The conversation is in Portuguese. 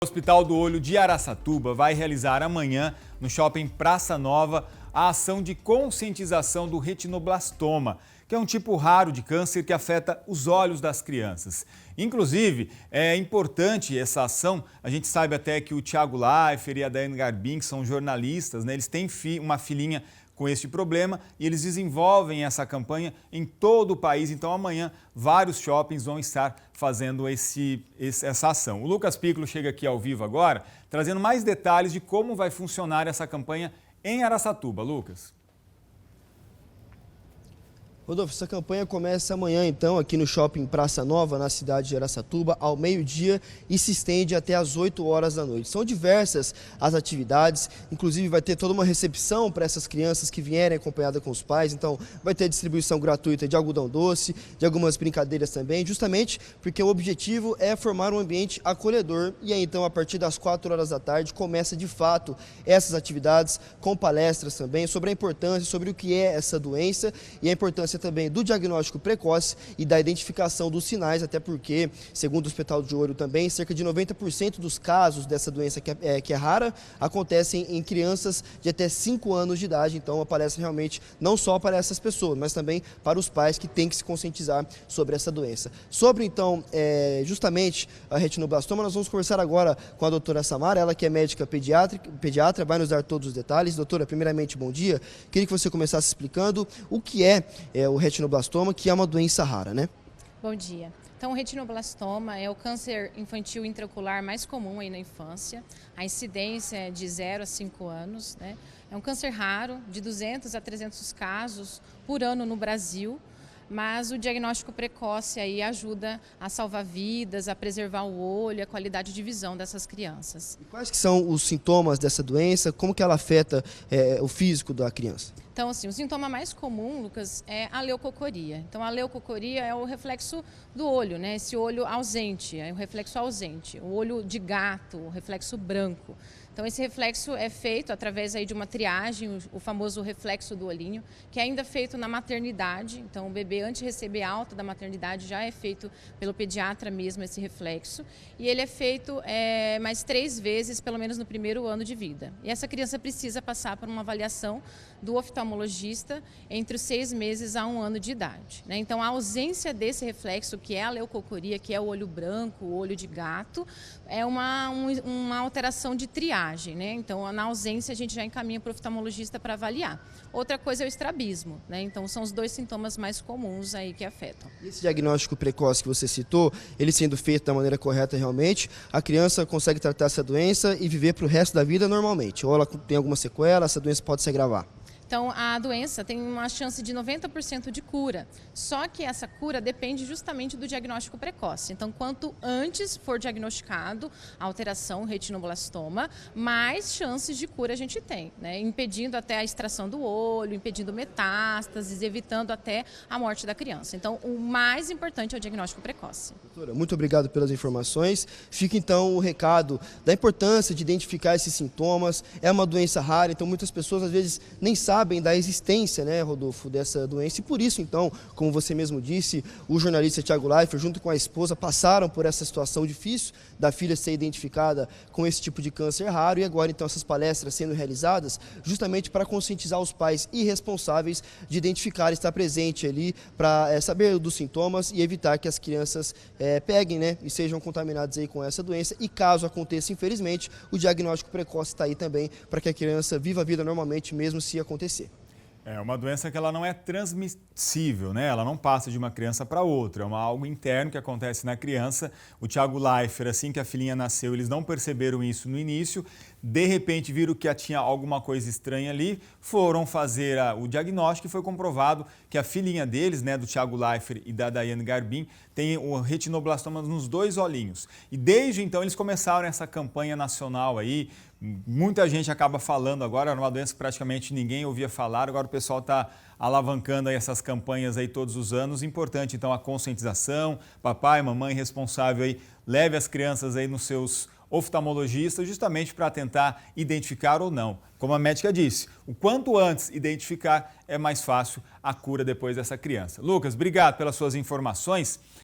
O Hospital do Olho de Araçatuba vai realizar amanhã, no Shopping Praça Nova, a ação de conscientização do retinoblastoma, que é um tipo raro de câncer que afeta os olhos das crianças. Inclusive, é importante essa ação, a gente sabe até que o Thiago Leifert e a Daiane Garbin, que são jornalistas, eles têm uma filhinha com este problema e eles desenvolvem essa campanha em todo o país. Então amanhã vários shoppings vão estar fazendo essa ação. O Lucas Piccolo chega aqui ao vivo agora, trazendo mais detalhes de como vai funcionar essa campanha em Araçatuba. Lucas. Rodolfo, essa campanha começa amanhã, então, aqui no Shopping Praça Nova, na cidade de Araçatuba, ao meio-dia e se estende até às 8 horas da noite. São diversas as atividades, inclusive vai ter toda uma recepção para essas crianças que vierem acompanhadas com os pais, então vai ter distribuição gratuita de algodão doce, de algumas brincadeiras também, justamente porque o objetivo é formar um ambiente acolhedor e aí, então, a partir das 4 horas da tarde, começa de fato essas atividades com palestras também sobre a importância, sobre o que é essa doença e a importância também do diagnóstico precoce e da identificação dos sinais, até porque, segundo o Hospital de Olho também, cerca de 90% dos casos dessa doença que é rara acontecem em crianças de até 5 anos de idade. Então, a palestra realmente não só para essas pessoas, mas também para os pais que têm que se conscientizar sobre essa doença. Sobre, então, justamente a retinoblastoma, nós vamos conversar agora com a doutora Samara, ela que é médica pediatra, vai nos dar todos os detalhes. Doutora, primeiramente, bom dia. Queria que você começasse explicando o que é o retinoblastoma, que é uma doença rara, né? Bom dia. Então, o retinoblastoma é o câncer infantil intraocular mais comum aí na infância. A incidência é de 0 a 5 anos, né? É um câncer raro, de 200 a 300 casos por ano no Brasil, mas o diagnóstico precoce aí ajuda a salvar vidas, a preservar o olho, a qualidade de visão dessas crianças. E quais que são os sintomas dessa doença? Como que ela afeta o físico da criança? Então, assim, o sintoma mais comum, Lucas, é a leucocoria. Então, a leucocoria é o reflexo do olho, né? Esse olho ausente, é o reflexo ausente. O olho de gato, o reflexo branco. Então, esse reflexo é feito através aí de uma triagem, o famoso reflexo do olhinho, que é ainda feito na maternidade. Então, o bebê, antes de receber alta da maternidade, já é feito pelo pediatra mesmo esse reflexo. E ele é feito mais 3 vezes, pelo menos no primeiro ano de vida. E essa criança precisa passar por uma avaliação do oftalmologista entre os 6 meses a 1 ano de idade, né? Então, a ausência desse reflexo, que é a leucocoria, que é o olho branco, o olho de gato, é uma alteração de triagem, né? Então, na ausência, a gente já encaminha para o oftalmologista para avaliar. Outra coisa é o estrabismo, né? Então, são os 2 sintomas mais comuns aí que afetam. E esse diagnóstico precoce que você citou, ele sendo feito da maneira correta realmente, a criança consegue tratar essa doença e viver para o resto da vida normalmente? Ou ela tem alguma sequela, essa doença pode se agravar? Então, a doença tem uma chance de 90% de cura, só que essa cura depende justamente do diagnóstico precoce. Então, quanto antes for diagnosticado a alteração retinoblastoma, mais chances de cura a gente tem, né? Impedindo até a extração do olho, impedindo metástases, evitando até a morte da criança. Então, o mais importante é o diagnóstico precoce. Doutora, muito obrigado pelas informações. Fica então o recado da importância de identificar esses sintomas. É uma doença rara, então muitas pessoas às vezes nem sabem da existência, né, Rodolfo, dessa doença. E por isso, então, como você mesmo disse, o jornalista Thiago Leifert, junto com a esposa, passaram por essa situação difícil da filha ser identificada com esse tipo de câncer raro. E agora, então, essas palestras sendo realizadas justamente para conscientizar os pais irresponsáveis de identificar, estar presente ali para saber dos sintomas e evitar que as crianças peguem, né, e sejam contaminadas aí com essa doença. E caso aconteça, infelizmente, o diagnóstico precoce está aí também para que a criança viva a vida normalmente, mesmo se acontecer. É uma doença que ela não é transmissível, né? Ela não passa de uma criança para outra, é algo interno que acontece na criança. O Thiago Leifert, assim que a filhinha nasceu, eles não perceberam isso no início, de repente viram que tinha alguma coisa estranha ali, foram fazer o diagnóstico e foi comprovado que a filhinha deles, né, do Thiago Leifert e da Daiane Garbin, tem o retinoblastoma nos 2 olhinhos. E desde então eles começaram essa campanha nacional aí. Muita gente acaba falando agora, era uma doença que praticamente ninguém ouvia falar, agora o pessoal está alavancando aí essas campanhas aí todos os anos. Importante então a conscientização, papai, mamãe responsável aí, leve as crianças aí nos seus oftalmologistas justamente para tentar identificar ou não. Como a médica disse, o quanto antes identificar é mais fácil a cura depois dessa criança. Lucas, obrigado pelas suas informações.